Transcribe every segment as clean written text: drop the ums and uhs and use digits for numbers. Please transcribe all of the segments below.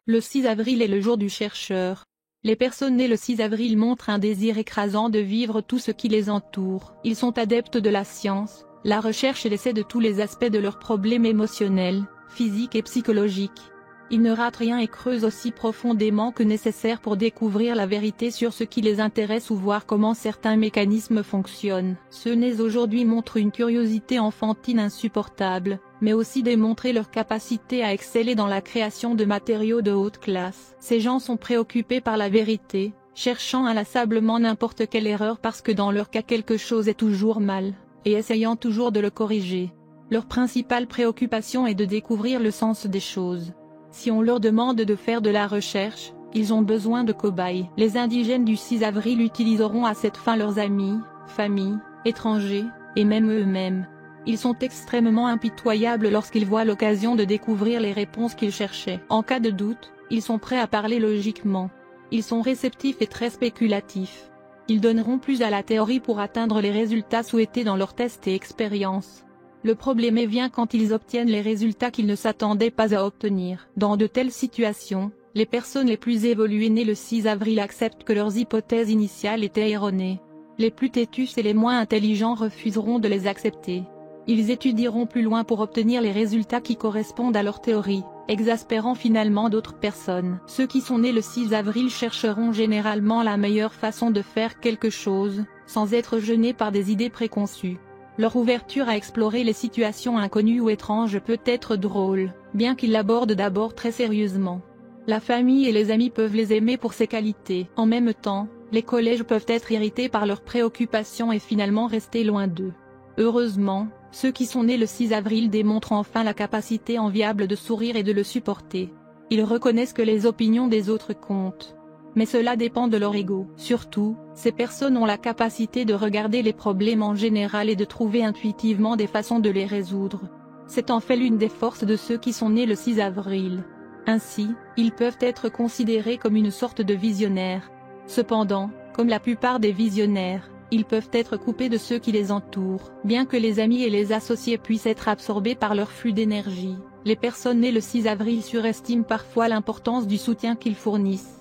Le 6 avril est le jour du chercheur. Les personnes nées le 6 avril montrent un désir écrasant de vivre tout ce qui les entoure. Ils sont adeptes de la science, la recherche et l'essai de tous les aspects de leurs problèmes émotionnels, physiques et psychologiques. Ils ne ratent rien et creusent aussi profondément que nécessaire pour découvrir la vérité sur ce qui les intéresse ou voir comment certains mécanismes fonctionnent. Ceux nés aujourd'hui montrent une curiosité enfantine insupportable, mais aussi démontrer leur capacité à exceller dans la création de matériaux de haute classe. Ces gens sont préoccupés par la vérité, cherchant inlassablement n'importe quelle erreur parce que dans leur cas quelque chose est toujours mal, et essayant toujours de le corriger. Leur principale préoccupation est de découvrir le sens des choses. Si on leur demande de faire de la recherche, ils ont besoin de cobayes. Les indigènes du 6 avril utiliseront à cette fin leurs amis, familles, étrangers, et même eux-mêmes. Ils sont extrêmement impitoyables lorsqu'ils voient l'occasion de découvrir les réponses qu'ils cherchaient. En cas de doute, ils sont prêts à parler logiquement. Ils sont réceptifs et très spéculatifs. Ils donneront plus à la théorie pour atteindre les résultats souhaités dans leurs tests et expériences. Le problème vient quand ils obtiennent les résultats qu'ils ne s'attendaient pas à obtenir. Dans de telles situations, les personnes les plus évoluées nées le 6 avril acceptent que leurs hypothèses initiales étaient erronées. Les plus têtus et les moins intelligents refuseront de les accepter. Ils étudieront plus loin pour obtenir les résultats qui correspondent à leur théorie, exaspérant finalement d'autres personnes. Ceux qui sont nés le 6 avril chercheront généralement la meilleure façon de faire quelque chose, sans être gênés par des idées préconçues. Leur ouverture à explorer les situations inconnues ou étranges peut être drôle, bien qu'ils l'abordent d'abord très sérieusement. La famille et les amis peuvent les aimer pour ces qualités. En même temps, les collèges peuvent être irrités par leurs préoccupations et finalement rester loin d'eux. Heureusement, ceux qui sont nés le 6 avril démontrent enfin la capacité enviable de sourire et de le supporter. Ils reconnaissent que les opinions des autres comptent. Mais cela dépend de leur ego. Surtout, ces personnes ont la capacité de regarder les problèmes en général et de trouver intuitivement des façons de les résoudre. C'est en fait l'une des forces de ceux qui sont nés le 6 avril. Ainsi, ils peuvent être considérés comme une sorte de visionnaires. Cependant, comme la plupart des visionnaires, ils peuvent être coupés de ceux qui les entourent. Bien que les amis et les associés puissent être absorbés par leur flux d'énergie, les personnes nées le 6 avril surestiment parfois l'importance du soutien qu'ils fournissent.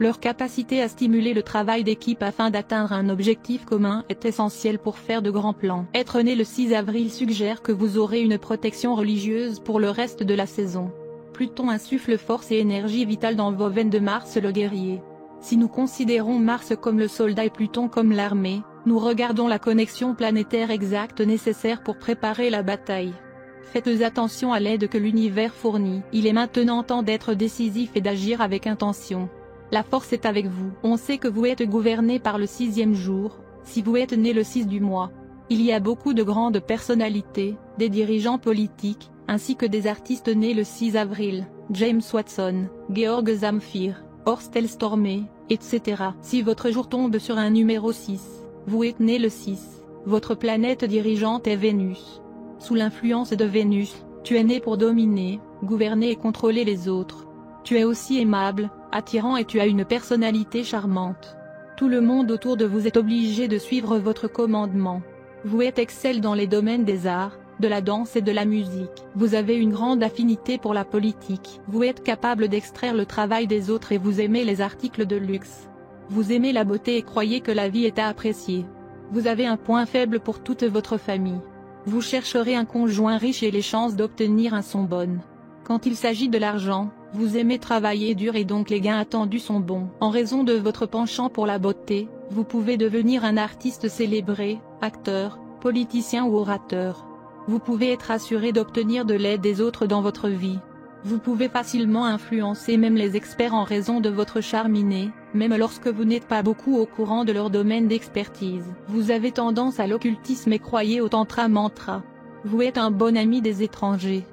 Leur capacité à stimuler le travail d'équipe afin d'atteindre un objectif commun est essentielle pour faire de grands plans. Être né le 6 avril suggère que vous aurez une protection religieuse pour le reste de la saison. Pluton insuffle force et énergie vitale dans vos veines de Mars le guerrier. Si nous considérons Mars comme le soldat et Pluton comme l'armée, nous regardons la connexion planétaire exacte nécessaire pour préparer la bataille. Faites attention à l'aide que l'univers fournit. Il est maintenant temps d'être décisif et d'agir avec intention. La force est avec vous. On sait que vous êtes gouverné par le 6e jour, si vous êtes né le 6 du mois. Il y a beaucoup de grandes personnalités, des dirigeants politiques, ainsi que des artistes nés le 6 avril, James Watson, Georg Zamfir, Horst Stormé, etc. Si votre jour tombe sur un numéro 6, vous êtes né le 6, votre planète dirigeante est Vénus. Sous l'influence de Vénus, tu es né pour dominer, gouverner et contrôler les autres. Tu es aussi aimable, attirant et tu as une personnalité charmante. Tout le monde autour de vous est obligé de suivre votre commandement. Vous êtes excellent dans les domaines des arts, de la danse et de la musique. Vous avez une grande affinité pour la politique. Vous êtes capable d'extraire le travail des autres et vous aimez les articles de luxe. Vous aimez la beauté et croyez que la vie est à apprécier. Vous avez un point faible pour toute votre famille. Vous chercherez un conjoint riche et les chances d'obtenir un sont bonnes. Quand il s'agit de l'argent, vous aimez travailler dur et donc les gains attendus sont bons. En raison de votre penchant pour la beauté, vous pouvez devenir un artiste célébré, acteur, politicien ou orateur. Vous pouvez être assuré d'obtenir de l'aide des autres dans votre vie. Vous pouvez facilement influencer même les experts en raison de votre charme inné, même lorsque vous n'êtes pas beaucoup au courant de leur domaine d'expertise. Vous avez tendance à l'occultisme et croyez au tantra mantra. Vous êtes un bon ami des étrangers.